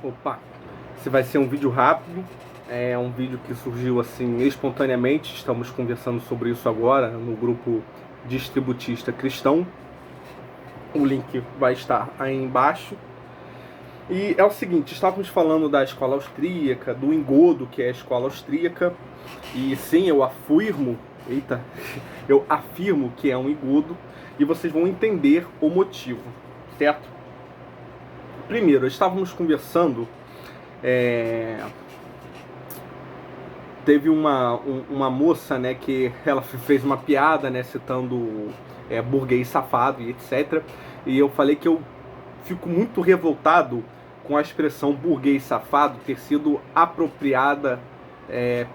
Opa, esse vai ser um vídeo rápido, é um vídeo que surgiu assim espontaneamente, estamos conversando sobre isso agora no grupo Distributista Cristão, o link vai estar aí embaixo. E é o seguinte, estávamos falando da escola austríaca, do engodo, que é a escola austríaca, e sim, eu afirmo que é um engodo, e vocês vão entender o motivo, certo? Primeiro, estávamos conversando, teve uma moça, né, que ela fez uma piada, né, citando burguês safado e etc. E eu falei que eu fico muito revoltado com a expressão burguês safado ter sido apropriada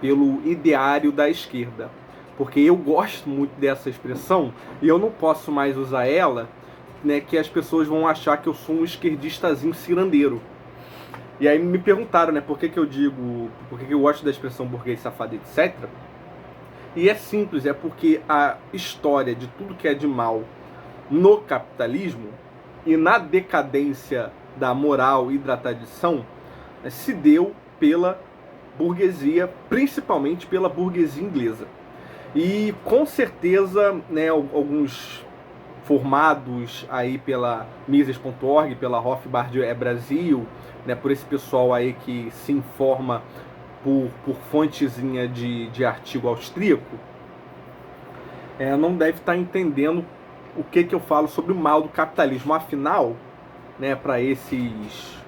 pelo ideário da esquerda. Porque eu gosto muito dessa expressão e eu não posso mais usar ela, né, que as pessoas vão achar que eu sou um esquerdistazinho cirandeiro. E aí me perguntaram, né, por que eu gosto da expressão burguês safado, etc. E é simples, é porque a história de tudo que é de mal no capitalismo e na decadência da moral e da tradição se deu pela burguesia, principalmente pela burguesia inglesa. E com certeza, né, alguns formados aí pela Mises.org, pela Rothbard Brasil, né, por esse pessoal aí que se informa por fontezinha de artigo austríaco, não deve estar entendendo o que eu falo sobre o mal do capitalismo. Afinal, né, para esses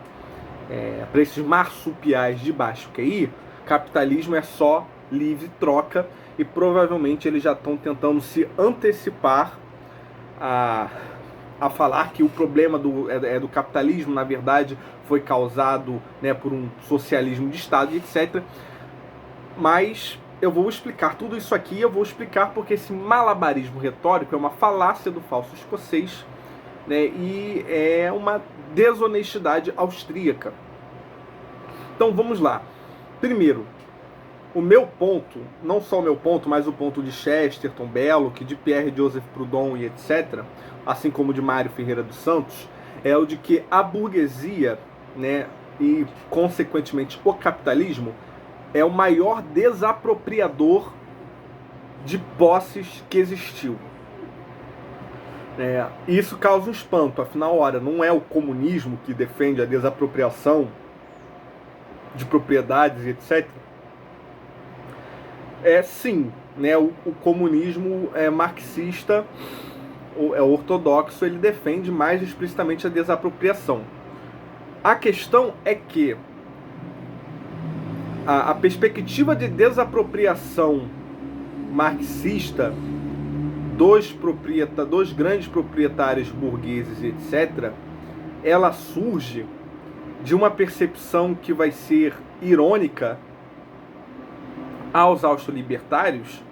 marsupiais de baixo QI, capitalismo é só livre troca e provavelmente eles já estão tentando se antecipar a falar que o problema do capitalismo, na verdade, foi causado, né, por um socialismo de Estado, etc. Mas eu vou explicar tudo isso aqui, eu vou explicar porque esse malabarismo retórico é uma falácia do falso escocês, né, e é uma desonestidade austríaca. Então vamos lá. Primeiro, o meu ponto, não só o meu ponto, mas o ponto de Chesterton, Belloc, de Pierre Joseph Proudhon e etc., assim como de Mário Ferreira dos Santos, é o de que a burguesia, né, e consequentemente o capitalismo, é o maior desapropriador de posses que existiu. Isso causa um espanto, afinal, ora, não é o comunismo que defende a desapropriação de propriedades e etc. Sim, né, o comunismo marxista, ortodoxo, ele defende mais explicitamente a desapropriação. A questão é que a perspectiva de desapropriação marxista dos grandes proprietários burgueses, etc., ela surge de uma percepção que vai ser irônica aos austro-libertários,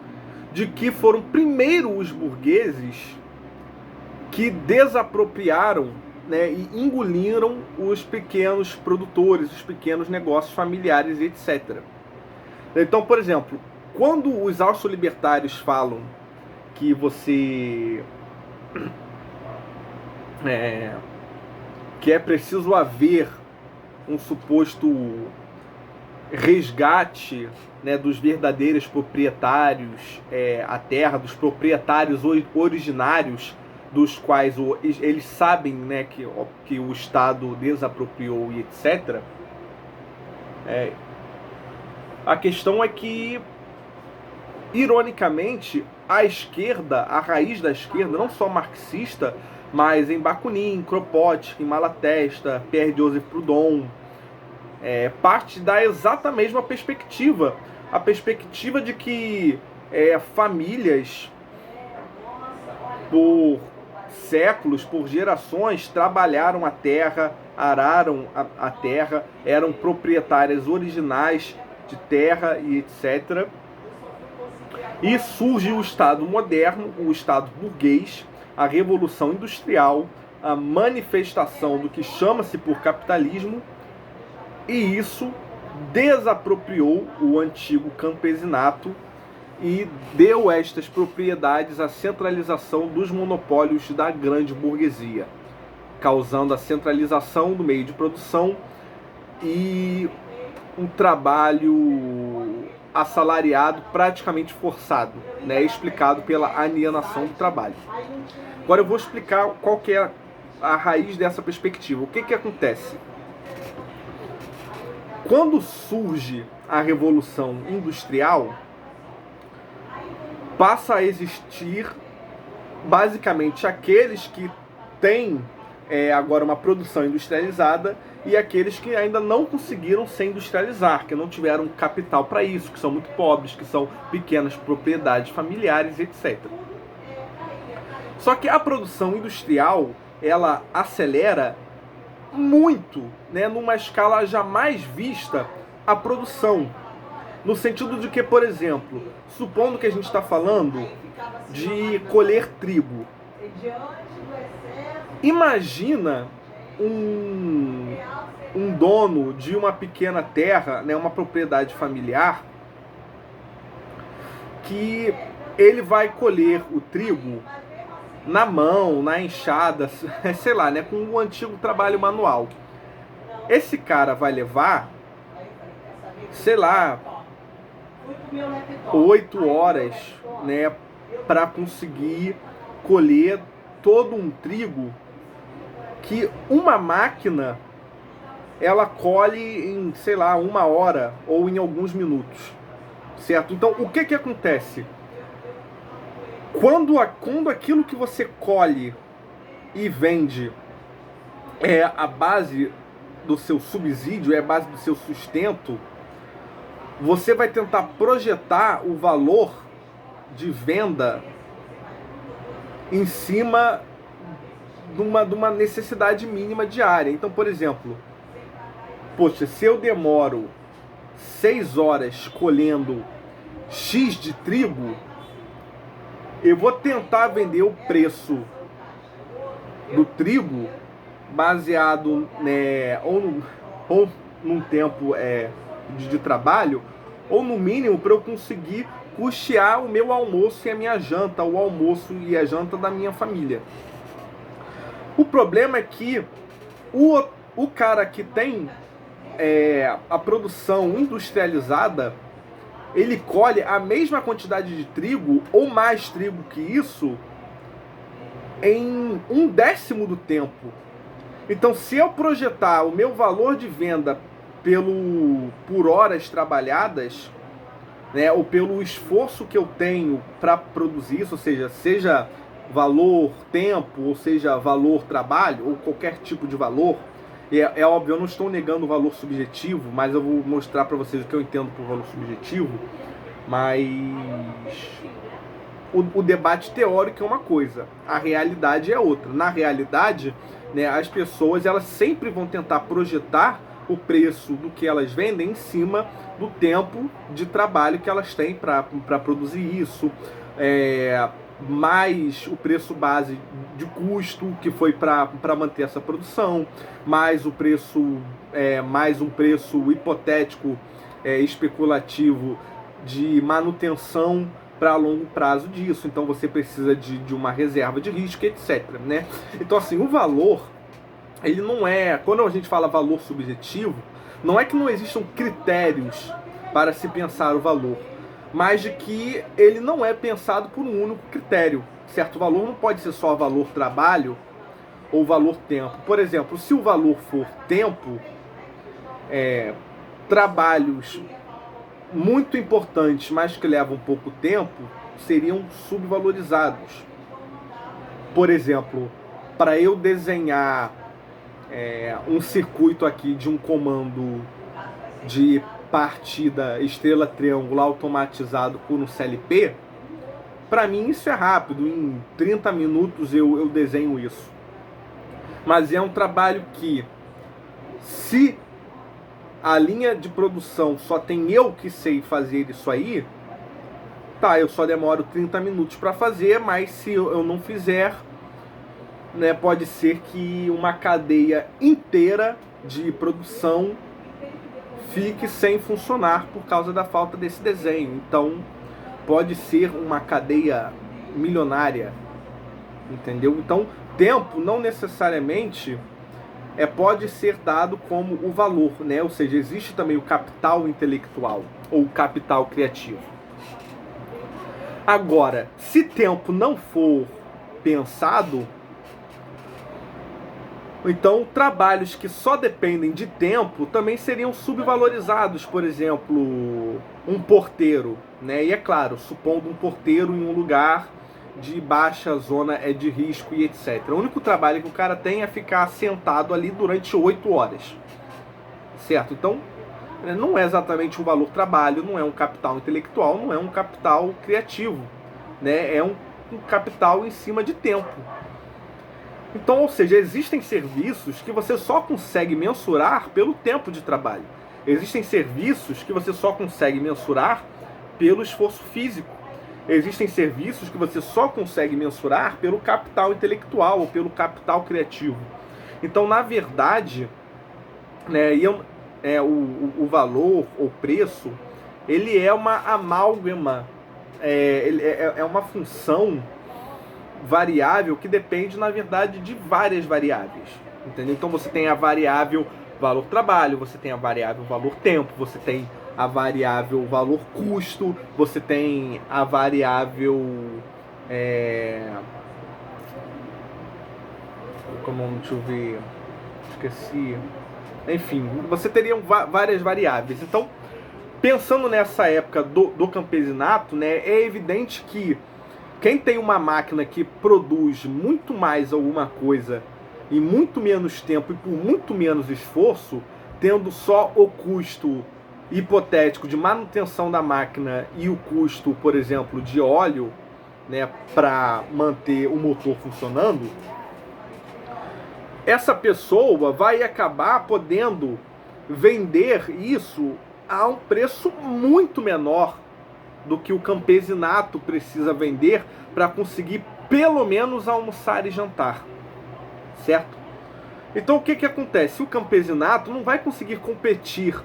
de que foram primeiro os burgueses que desapropriaram, né, e engoliram os pequenos produtores, os pequenos negócios familiares, etc. Então, por exemplo, quando os austro-libertários falam que que é preciso haver um suposto resgate, né, dos verdadeiros proprietários à terra, dos proprietários originários, dos quais eles sabem, né, que o Estado desapropriou e etc. A questão é que, ironicamente, a esquerda, a raiz da esquerda, não só marxista, mas em Bakunin, Kropotkin, Malatesta, Pierre Joseph Proudhon, parte da exata mesma perspectiva, a perspectiva de que famílias, por séculos, por gerações, trabalharam a terra, araram a terra, eram proprietárias originais de terra e etc. E surge o Estado moderno, o Estado burguês, a Revolução Industrial, a manifestação do que chama-se por capitalismo, e isso desapropriou o antigo campesinato e deu a estas propriedades a centralização dos monopólios da grande burguesia, causando a centralização do meio de produção e um trabalho assalariado praticamente forçado, né, explicado pela alienação do trabalho. Agora eu vou explicar qual que é a raiz dessa perspectiva. O que que acontece? Quando surge a Revolução Industrial, passa a existir basicamente aqueles que têm agora uma produção industrializada e aqueles que ainda não conseguiram se industrializar, que não tiveram capital para isso, que são muito pobres, que são pequenas propriedades familiares, etc. Só que a produção industrial, ela acelera muito, né, numa escala jamais vista, a produção. No sentido de que, por exemplo, supondo que a gente está falando de colher trigo. Imagina um dono de uma pequena terra, né, uma propriedade familiar, que ele vai colher o trigo na mão, na enxada, sei lá, né, com o antigo trabalho manual. Esse cara vai levar, sei lá, 8 horas, né, para conseguir colher todo um trigo que uma máquina ela colhe em, sei lá, 1 hora ou em alguns minutos, certo? Então, o que que acontece? Quando aquilo que você colhe e vende é a base do seu subsídio, é a base do seu sustento, você vai tentar projetar o valor de venda em cima de uma necessidade mínima diária. Então, por exemplo, poxa, se eu demoro 6 horas colhendo X de trigo, eu vou tentar vender o preço do trigo baseado, né, ou num tempo de trabalho, ou no mínimo para eu conseguir custear o meu almoço e a minha janta, o almoço e a janta da minha família. O problema é que o cara que tem a produção industrializada, ele colhe a mesma quantidade de trigo, ou mais trigo que isso, em 1/10 do tempo. Então, se eu projetar o meu valor de venda por horas trabalhadas, né, ou pelo esforço que eu tenho para produzir isso, ou seja valor tempo, ou seja valor trabalho, ou qualquer tipo de valor, é óbvio, eu não estou negando o valor subjetivo, mas eu vou mostrar para vocês o que eu entendo por valor subjetivo, mas o debate teórico é uma coisa, a realidade é outra. Na realidade, né, as pessoas elas sempre vão tentar projetar o preço do que elas vendem em cima do tempo de trabalho que elas têm para produzir isso, mais o preço base de custo que foi para manter essa produção, mais o preço, mais um preço hipotético, especulativo de manutenção para longo prazo disso. Então você precisa de uma reserva de risco, etc, né? Então assim, o valor, ele não é, quando a gente fala valor subjetivo, não é que não existam critérios para se pensar o valor, mas de que ele não é pensado por um único critério. Certo valor não pode ser só valor trabalho ou valor tempo. Por exemplo, se o valor for tempo, trabalhos muito importantes, mas que levam pouco tempo, seriam subvalorizados. Por exemplo, para eu desenhar um circuito aqui de um comando de partida estrela triângulo automatizado por um CLP, para mim isso é rápido, em 30 minutos eu desenho isso. Mas é um trabalho que, se a linha de produção só tem eu que sei fazer isso aí, tá, eu só demoro 30 minutos para fazer, mas se eu não fizer, né, pode ser que uma cadeia inteira de produção fique sem funcionar por causa da falta desse desenho. Então pode ser uma cadeia milionária, entendeu? Então tempo não necessariamente pode ser dado como o valor, né? Ou seja, existe também o capital intelectual ou o capital criativo. Agora, se tempo não for pensado, então trabalhos que só dependem de tempo também seriam subvalorizados. Por exemplo, um porteiro, né? E é claro, supondo um porteiro em um lugar de baixa zona de risco e etc. O único trabalho que o cara tem é ficar sentado ali durante 8 horas, certo? Então, não é exatamente um valor trabalho, não é um capital intelectual, não é um capital criativo, né? É um capital em cima de tempo. Então, ou seja, existem serviços que você só consegue mensurar pelo tempo de trabalho. Existem serviços que você só consegue mensurar pelo esforço físico. Existem serviços que você só consegue mensurar pelo capital intelectual ou pelo capital criativo. Então, na verdade, né, o valor ou preço, ele é uma amálgama, é uma função variável que depende, na verdade, de várias variáveis. Entendeu? Então você tem a variável valor trabalho, você tem a variável valor tempo, você tem a variável valor custo, você tem a variável deixa eu ver, esqueci. Enfim, você teria várias variáveis. Então, pensando nessa época do campesinato, né, é evidente que quem tem uma máquina que produz muito mais alguma coisa em muito menos tempo e por muito menos esforço, tendo só o custo hipotético de manutenção da máquina e o custo, por exemplo, de óleo, né, para manter o motor funcionando, essa pessoa vai acabar podendo vender isso a um preço muito menor do que o campesinato precisa vender para conseguir pelo menos almoçar e jantar, certo? Então o que acontece? O campesinato não vai conseguir competir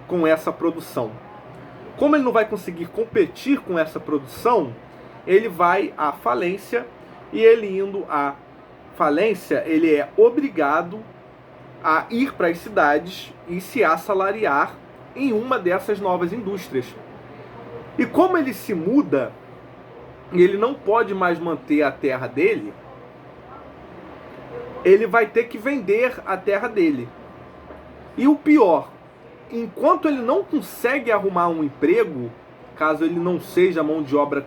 com essa produção. Como ele não vai conseguir competir com essa produção, ele vai à falência, e ele indo à falência, ele é obrigado a ir para as cidades e se assalariar em uma dessas novas indústrias. E como ele se muda, e ele não pode mais manter a terra dele, ele vai ter que vender a terra dele. E o pior, enquanto ele não consegue arrumar um emprego, caso ele não seja mão de obra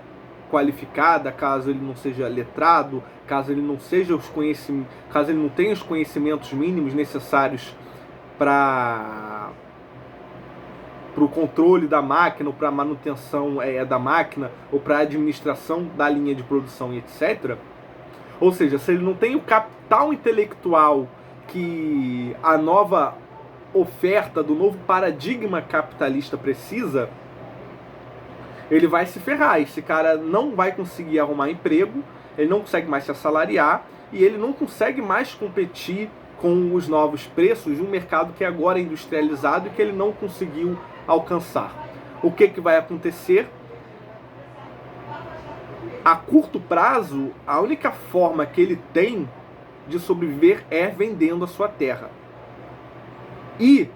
qualificada, caso ele não seja letrado, caso ele não tenha os conhecimentos mínimos necessários para o controle da máquina, ou para a manutenção da máquina, ou para a administração da linha de produção e etc. Ou seja, se ele não tem o capital intelectual que a nova oferta do novo paradigma capitalista precisa, ele vai se ferrar. Esse cara não vai conseguir arrumar emprego, ele não consegue mais se assalariar, e ele não consegue mais competir com os novos preços de um mercado que agora é industrializado e que ele não conseguiu alcançar. O que vai acontecer? A curto prazo, a única forma que ele tem de sobreviver é vendendo a sua terra. E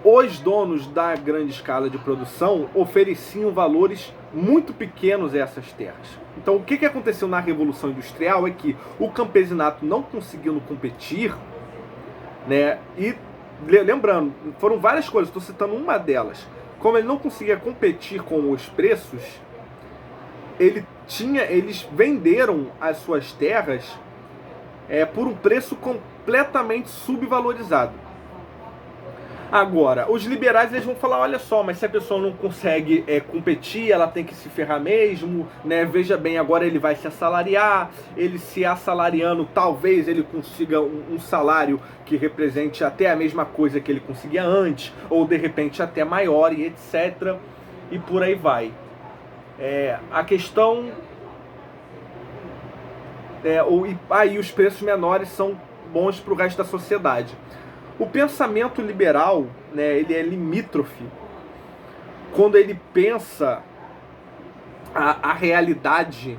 os donos da grande escala de produção ofereciam valores muito pequenos a essas terras. Então, o que aconteceu na Revolução Industrial é que o campesinato não conseguindo competir, né? E lembrando, foram várias coisas, estou citando uma delas. Como ele não conseguia competir com os preços, eles venderam as suas terras por um preço completamente subvalorizado. Agora, os liberais eles vão falar, olha só, mas se a pessoa não consegue competir, ela tem que se ferrar mesmo, né? Veja bem, agora ele vai se assalariar, ele se assalariando, talvez ele consiga um salário que represente até a mesma coisa que ele conseguia antes, ou de repente até maior e etc. E por aí vai. A questão aí os preços menores são bons para o resto da sociedade. O pensamento liberal, né, ele é limítrofe quando ele pensa a realidade,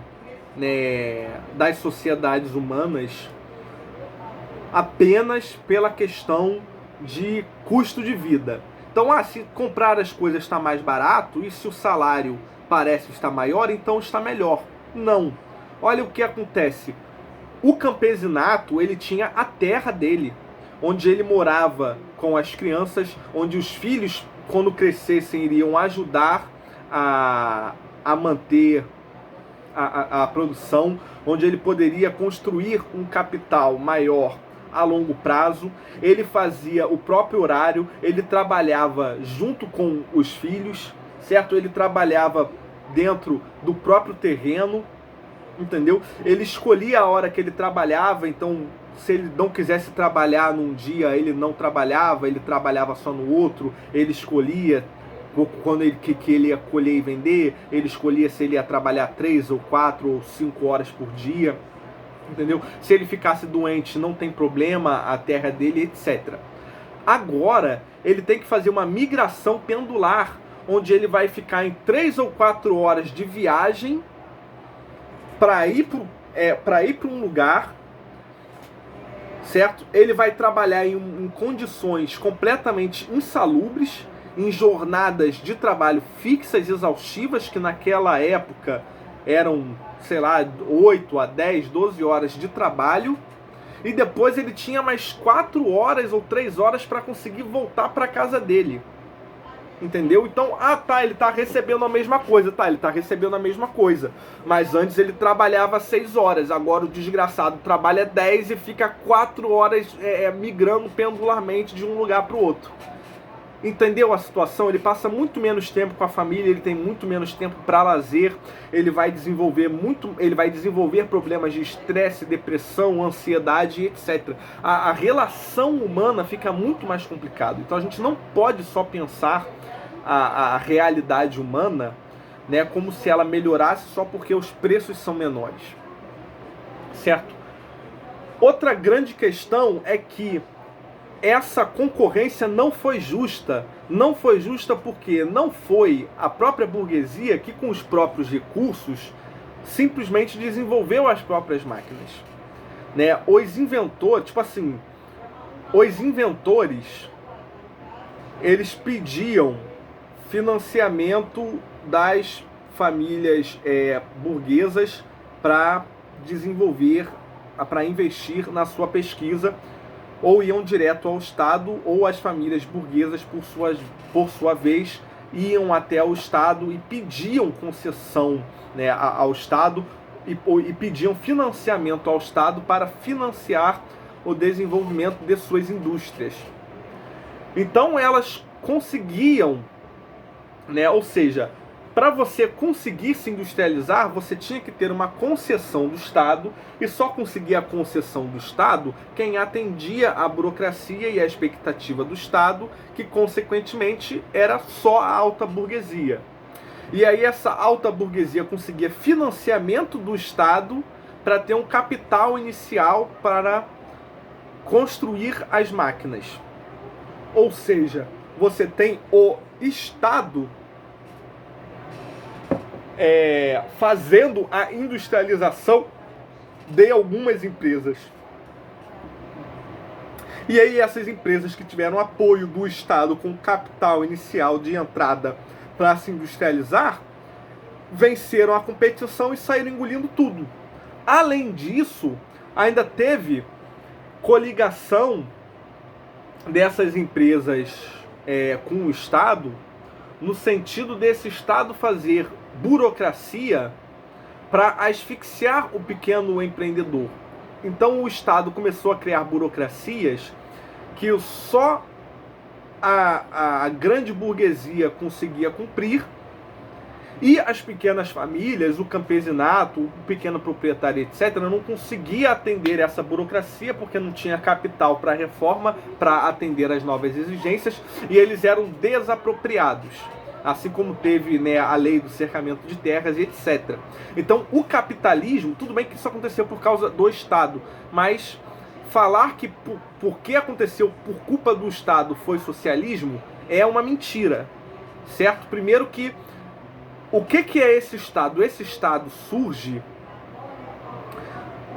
né, das sociedades humanas apenas pela questão de custo de vida. Então, se comprar as coisas está mais barato, e se o salário parece estar maior, então está melhor. Não. Olha o que acontece. O campesinato, ele tinha a terra dele, onde ele morava com as crianças, onde os filhos, quando crescessem, iriam ajudar a manter a produção, onde ele poderia construir um capital maior a longo prazo. Ele fazia o próprio horário, ele trabalhava junto com os filhos, certo? Ele trabalhava dentro do próprio terreno, entendeu? Ele escolhia a hora que ele trabalhava, então se ele não quisesse trabalhar num dia, ele não trabalhava, ele trabalhava só no outro, ele escolhia quando que ele ia colher e vender, ele escolhia se ele ia trabalhar 3 ou 4 ou 5 horas por dia, entendeu? Se ele ficasse doente, não tem problema, a terra dele, etc. Agora, ele tem que fazer uma migração pendular, onde ele vai ficar em 3 ou 4 horas de viagem para ir para um lugar, certo? Ele vai trabalhar em condições completamente insalubres, em jornadas de trabalho fixas e exaustivas, que naquela época eram, sei lá, 8 a 10, 12 horas de trabalho, e depois ele tinha mais 4 horas ou 3 horas para conseguir voltar para casa dele. Entendeu? Então, ele tá recebendo a mesma coisa, ele tá recebendo a mesma coisa. Mas antes ele trabalhava 6 horas, agora o desgraçado trabalha 10 e fica 4 horas migrando pendularmente de um lugar para o outro. Entendeu a situação? Ele passa muito menos tempo com a família, ele tem muito menos tempo para lazer, ele vai desenvolver problemas de estresse, depressão, ansiedade, etc. A relação humana fica muito mais complicada. Então a gente não pode só pensar a realidade humana, né, como se ela melhorasse só porque os preços são menores, certo? Outra grande questão é que essa concorrência não foi justa. Não foi justa porque não foi a própria burguesia que, com os próprios recursos, simplesmente desenvolveu as próprias máquinas, né? Os inventores, eles pediam financiamento das famílias burguesas para desenvolver, para investir na sua pesquisa, ou iam direto ao Estado, ou as famílias burguesas, por sua vez, iam até o Estado e pediam concessão, né, ao Estado, e pediam financiamento ao Estado para financiar o desenvolvimento de suas indústrias. Então elas conseguiam, né, ou seja, para você conseguir se industrializar, você tinha que ter uma concessão do Estado, e só conseguia a concessão do Estado quem atendia à burocracia e à expectativa do Estado, que consequentemente era só a alta burguesia. E aí essa alta burguesia conseguia financiamento do Estado para ter um capital inicial para construir as máquinas. Ou seja, você tem o Estado fazendo a industrialização de algumas empresas. E aí essas empresas que tiveram apoio do Estado com capital inicial de entrada para se industrializar, venceram a competição e saíram engolindo tudo. Além disso, ainda teve coligação dessas empresas com o Estado, no sentido desse Estado fazer burocracia para asfixiar o pequeno empreendedor. Então o Estado começou a criar burocracias que só a grande burguesia conseguia cumprir, e as pequenas famílias, o campesinato, o pequeno proprietário, etc., não conseguia atender essa burocracia porque não tinha capital para a reforma, para atender às novas exigências, e eles eram desapropriados. Assim como teve, né, a lei do cercamento de terras e etc. Então, o capitalismo, tudo bem que isso aconteceu por causa do Estado, mas falar que porque aconteceu por culpa do Estado foi socialismo é uma mentira, certo? Primeiro que, o que é esse Estado? Esse Estado surge,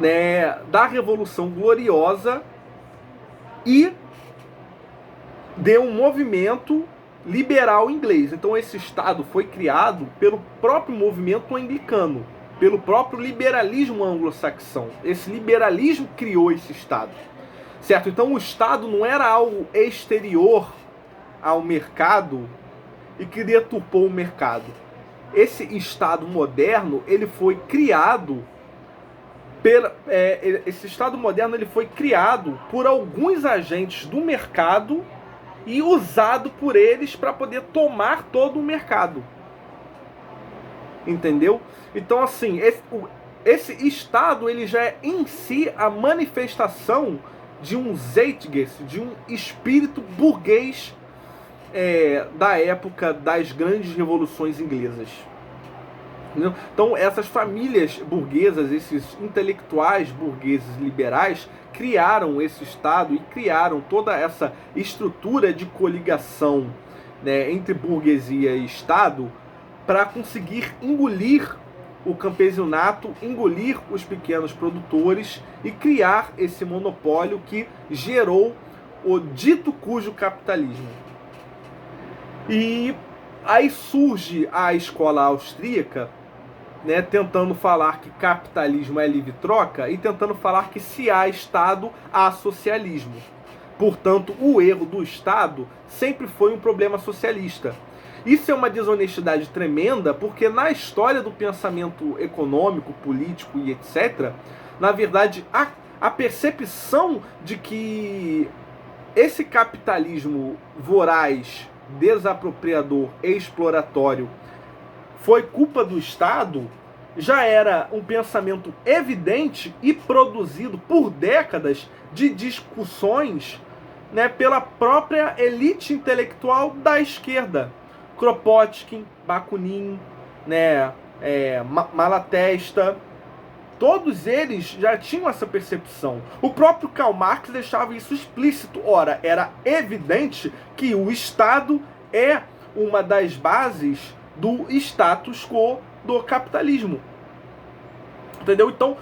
né, da Revolução Gloriosa e de um movimento liberal inglês. Então esse Estado foi criado pelo próprio movimento anglicano, pelo próprio liberalismo anglo-saxão. Esse liberalismo criou esse Estado, certo? Então o Estado não era algo exterior ao mercado e que deturpou o mercado. Esse Estado moderno, ele foi criado esse Estado moderno, ele foi criado por alguns agentes do mercado e usado por eles para poder tomar todo o mercado. Entendeu? Então, assim, esse Estado, ele já é em si a manifestação de um Zeitgeist, de um espírito burguês da época das grandes revoluções inglesas. Entendeu? Então, essas famílias burguesas, esses intelectuais burgueses liberais, criaram esse Estado e criaram toda essa estrutura de coligação, né, entre burguesia e Estado para conseguir engolir o campesinato, engolir os pequenos produtores e criar esse monopólio que gerou o dito cujo capitalismo. E aí surge a escola austríaca, né, tentando falar que capitalismo é livre-troca e tentando falar que se há Estado, há socialismo. Portanto, o erro do Estado sempre foi um problema socialista. Isso é uma desonestidade tremenda, porque na história do pensamento econômico, político e etc., na verdade, a percepção de que esse capitalismo voraz, desapropriador e exploratório foi culpa do Estado, já era um pensamento evidente e produzido por décadas de discussões, né, pela própria elite intelectual da esquerda. Kropotkin, Bakunin, né, Malatesta, todos eles já tinham essa percepção. O próprio Karl Marx deixava isso explícito. Ora, era evidente que o Estado é uma das bases do status quo do capitalismo. Entendeu? Então,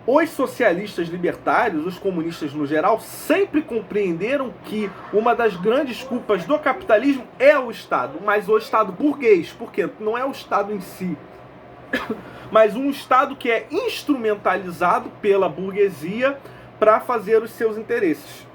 os socialistas libertários, os comunistas no geral, sempre compreenderam que uma das grandes culpas do capitalismo é o Estado, mas o Estado burguês, porque não é o Estado em si, mas um Estado que é instrumentalizado pela burguesia para fazer os seus interesses.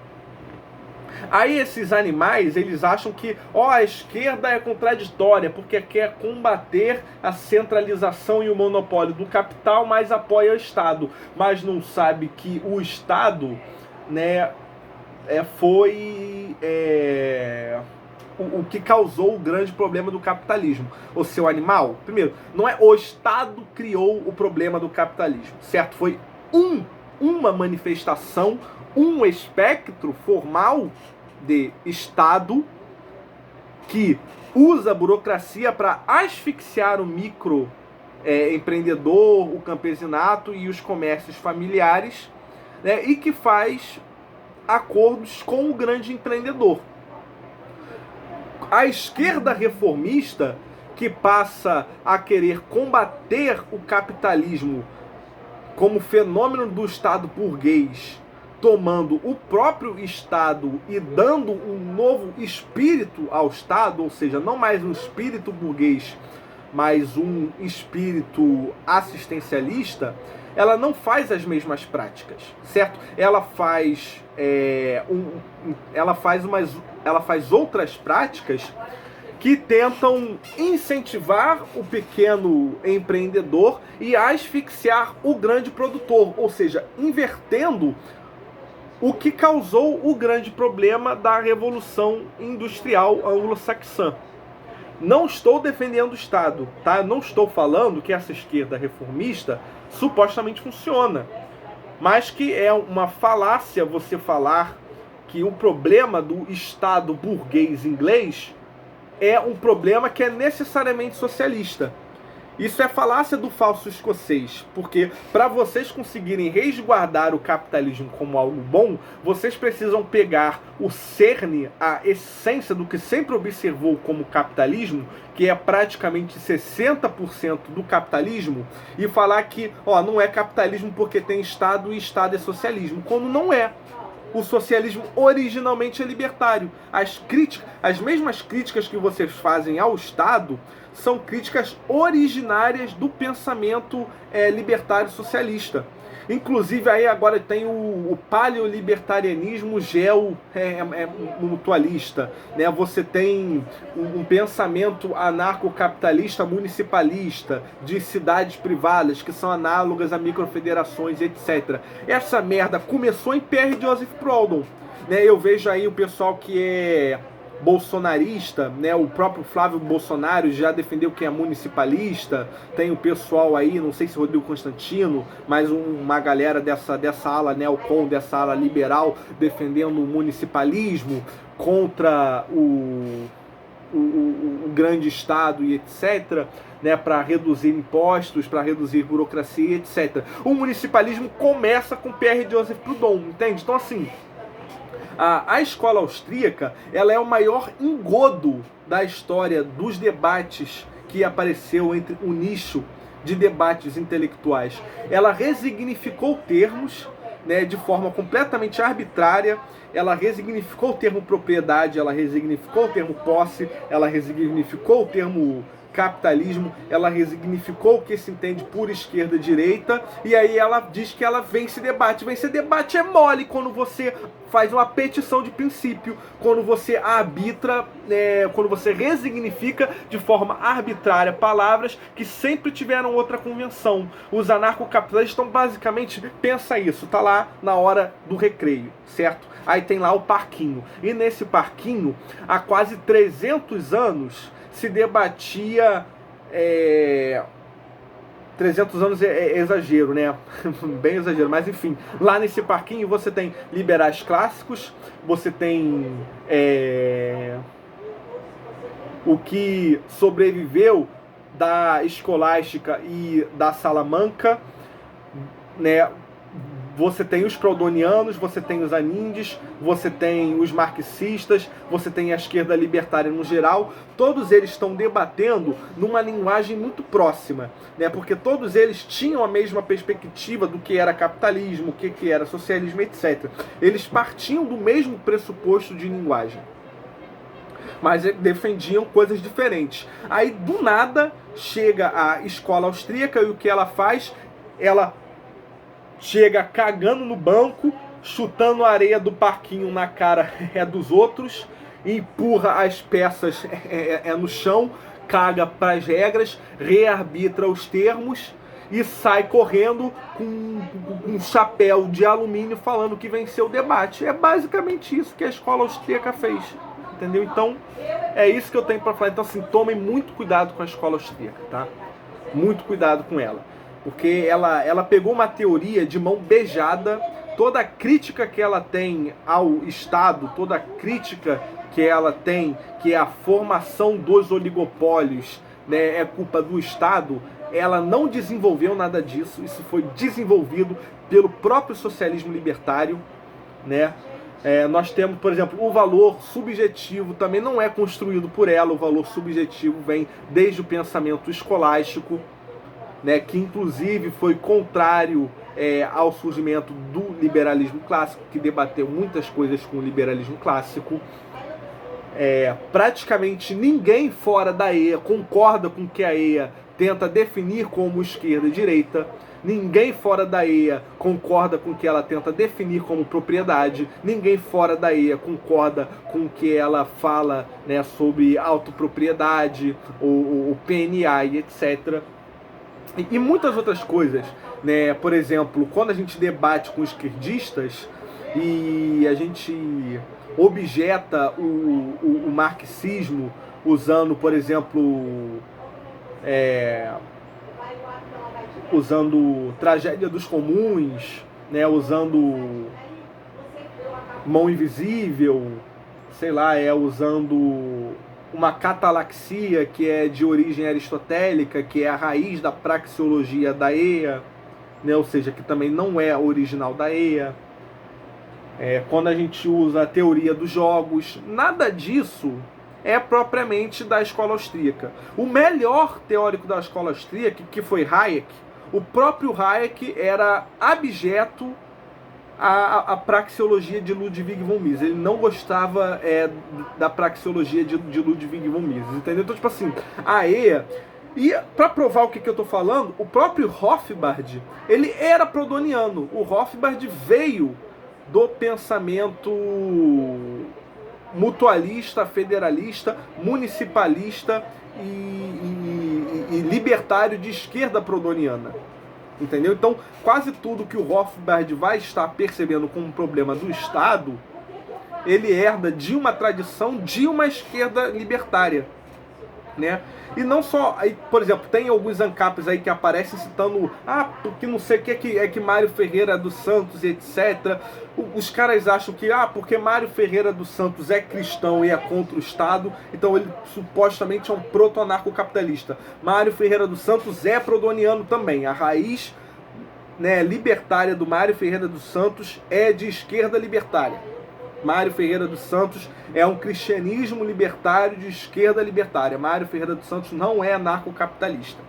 Aí esses animais, eles acham que a esquerda é contraditória, porque quer combater a centralização e o monopólio do capital, mas apoia o Estado. Mas não sabe que o Estado, né, foi o que causou o grande problema do capitalismo. O seu animal, primeiro, não é o Estado criou o problema do capitalismo, certo? Foi uma manifestação, um espectro formal de Estado que usa a burocracia para asfixiar o micro empreendedor, o campesinato e os comércios familiares, né, e que faz acordos com o grande empreendedor. A esquerda reformista, que passa a querer combater o capitalismo como fenômeno do Estado burguês, tomando o próprio Estado e dando um novo espírito ao Estado, ou seja, não mais um espírito burguês, mas um espírito assistencialista, ela não faz as mesmas práticas, certo? Ela faz outras práticas que tentam incentivar o pequeno empreendedor e asfixiar o grande produtor, ou seja, invertendo o que causou o grande problema da Revolução Industrial Anglo-Saxã. Não estou defendendo o Estado, tá? Não estou falando que essa esquerda reformista supostamente funciona, mas que é uma falácia você falar que o problema do Estado burguês inglês é um problema que é necessariamente socialista. Isso é falácia do falso escocês, porque para vocês conseguirem resguardar o capitalismo como algo bom, vocês precisam pegar o cerne, a essência do que sempre observou como capitalismo, que é praticamente 60% do capitalismo, e falar que não é capitalismo porque tem Estado e Estado é socialismo, quando não é. o socialismo originalmente é libertário. As mesmas críticas que vocês fazem ao Estado são críticas originárias do pensamento libertário socialista. Inclusive aí agora tem o paleolibertarianismo mutualista, né? Você tem um pensamento anarcocapitalista municipalista de cidades privadas que são análogas a microfederações, etc. Essa merda começou em Pierre Joseph Proudhon, né? Eu vejo aí o pessoal que é bolsonarista, né? O próprio Flávio Bolsonaro já defendeu que é municipalista. Tem o pessoal aí, não sei se Rodrigo Constantino, mas uma galera dessa ala neocon, dessa ala liberal, defendendo o municipalismo contra o grande Estado e etc., né, para reduzir impostos, para reduzir burocracia, etc. O municipalismo começa com Pierre Joseph Proudhon, entende? Então, assim, a escola austríaca, ela é o maior engodo da história dos debates que apareceu entre o nicho de debates intelectuais. Ela resignificou termos, né, de forma completamente arbitrária. Ela resignificou o termo propriedade, ela resignificou o termo posse, ela resignificou o termo capitalismo, ela resignificou o que se entende por esquerda e direita, e aí ela diz que ela vence debate. Vencer debate é mole quando você faz uma petição de princípio, quando você arbitra, quando você resignifica de forma arbitrária palavras que sempre tiveram outra convenção. Os anarcocapitalistas estão basicamente, pensa isso, tá lá na hora do recreio, certo? Aí tem lá o parquinho, e nesse parquinho, há quase 300 anos, se debatia... 300 anos é exagero, né? Bem exagero, mas enfim. Lá nesse parquinho você tem liberais clássicos, você tem o que sobreviveu da escolástica e da Salamanca, né? Você tem os proudhonianos, você tem os anindes, você tem os marxistas, você tem a esquerda libertária no geral. Todos eles estão debatendo numa linguagem muito próxima, né? Porque todos eles tinham a mesma perspectiva do que era capitalismo, o que era socialismo, etc. Eles partiam do mesmo pressuposto de linguagem, mas defendiam coisas diferentes. Aí, do nada, chega a escola austríaca e o que ela faz? Ela chega cagando no banco, chutando a areia do parquinho na cara dos outros, empurra as peças no chão, caga para as regras, rearbitra os termos e sai correndo com um chapéu de alumínio falando que venceu o debate. É basicamente isso que a escola austríaca fez, entendeu? Então, é isso que eu tenho para falar. Então, assim, tomem muito cuidado com a escola austríaca, tá? Muito cuidado com ela. Porque ela pegou uma teoria de mão beijada. Toda a crítica que ela tem ao Estado, toda a crítica que ela tem, que é a formação dos oligopólios, né, é culpa do Estado, ela não desenvolveu nada disso. Isso foi desenvolvido pelo próprio socialismo libertário, né? Nós temos, por exemplo, o valor subjetivo também não é construído por ela. O valor subjetivo vem desde o pensamento escolástico, né, que inclusive foi contrário ao surgimento do liberalismo clássico, que debateu muitas coisas com o liberalismo clássico. Praticamente ninguém fora da EA concorda com o que a EA tenta definir como esquerda e direita. Ninguém fora da EA concorda com o que ela tenta definir como propriedade. Ninguém fora da EA concorda com o que ela fala, né, sobre autopropriedade, o PNA e etc. E muitas outras coisas, né? Por exemplo, quando a gente debate com esquerdistas e a gente objeta o marxismo usando, por exemplo, usando Tragédia dos Comuns, né? Usando Mão Invisível, sei lá, usando uma catalaxia, que é de origem aristotélica, que é a raiz da praxeologia da EA, né? Ou seja, que também não é original da EA. Quando a gente usa a teoria dos jogos, nada disso é propriamente da escola austríaca. O melhor teórico da escola austríaca, que foi Hayek, o próprio Hayek era abjeto a praxeologia de Ludwig von Mises. Ele não gostava da praxeologia de Ludwig von Mises, entendeu? Então, tipo assim, a EA... E para provar o que eu tô falando, o próprio Rothbard, ele era prodoniano. O Rothbard veio do pensamento mutualista, federalista, municipalista e libertário de esquerda prodoniana. Entendeu? Então, quase tudo que o Rothbard vai estar percebendo como um problema do Estado, ele herda de uma tradição de uma esquerda libertária, né? E não só, aí, por exemplo, tem alguns ANCAPs aí que aparecem citando, porque não sei o que é que Mário Ferreira dos Santos e etc. Os caras acham que, porque Mário Ferreira dos Santos é cristão e é contra o Estado, então ele supostamente é um proto-anarcocapitalista. Mário Ferreira dos Santos é prodoniano também. A raiz, né, libertária do Mário Ferreira dos Santos é de esquerda libertária. Mário Ferreira dos Santos é um cristianismo libertário de esquerda libertária. Mário Ferreira dos Santos não é anarcocapitalista.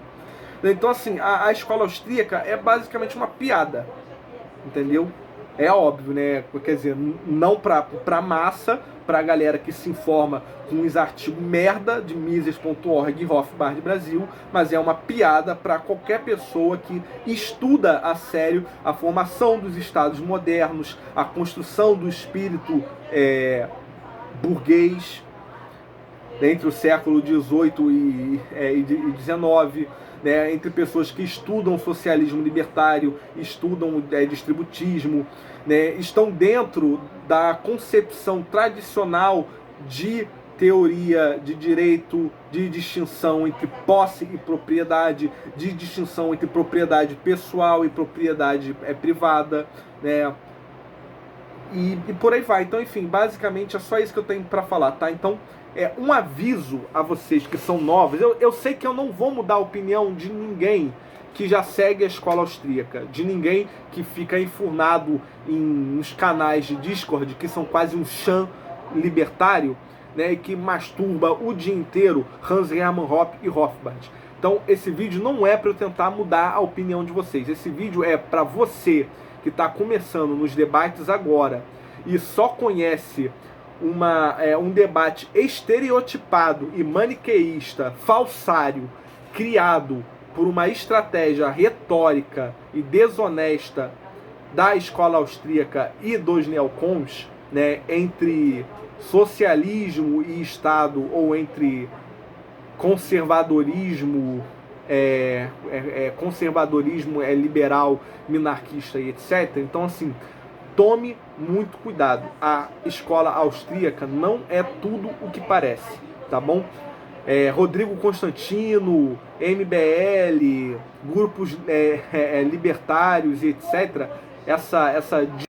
Então, assim, a escola austríaca é basicamente uma piada, entendeu? É óbvio, né? Quer dizer, não pra massa, pra galera que se informa com uns artigos merda de Mises.org e Rothbard Brasil, mas é uma piada para qualquer pessoa que estuda a sério a formação dos estados modernos, a construção do espírito burguês entre o século XVIII e XIX, né, entre pessoas que estudam socialismo libertário, estudam distributismo, né, estão dentro da concepção tradicional de teoria de direito, de distinção entre posse e propriedade, de distinção entre propriedade pessoal e propriedade privada, né, e por aí vai. Então, enfim, basicamente é só isso que eu tenho para falar, tá? Então, um aviso a vocês que são novos. Eu sei que eu não vou mudar a opinião de ninguém que já segue a escola austríaca, de ninguém que fica enfurnado nos canais de Discord, que são quase um chan libertário, né, e que masturba o dia inteiro Hans Hermann Hoppe e Rothbard. Então, esse vídeo não é para eu tentar mudar a opinião de vocês. Esse vídeo é para você que está começando nos debates agora e só conhece um debate estereotipado e maniqueísta, falsário, criado por uma estratégia retórica e desonesta da escola austríaca e dos neocons, né, entre socialismo e Estado, ou entre conservadorismo conservadorismo liberal, minarquista e etc. Então, assim, tome muito cuidado. A escola austríaca não é tudo o que parece, tá bom? Rodrigo Constantino, MBL, grupos libertários e etc. Essa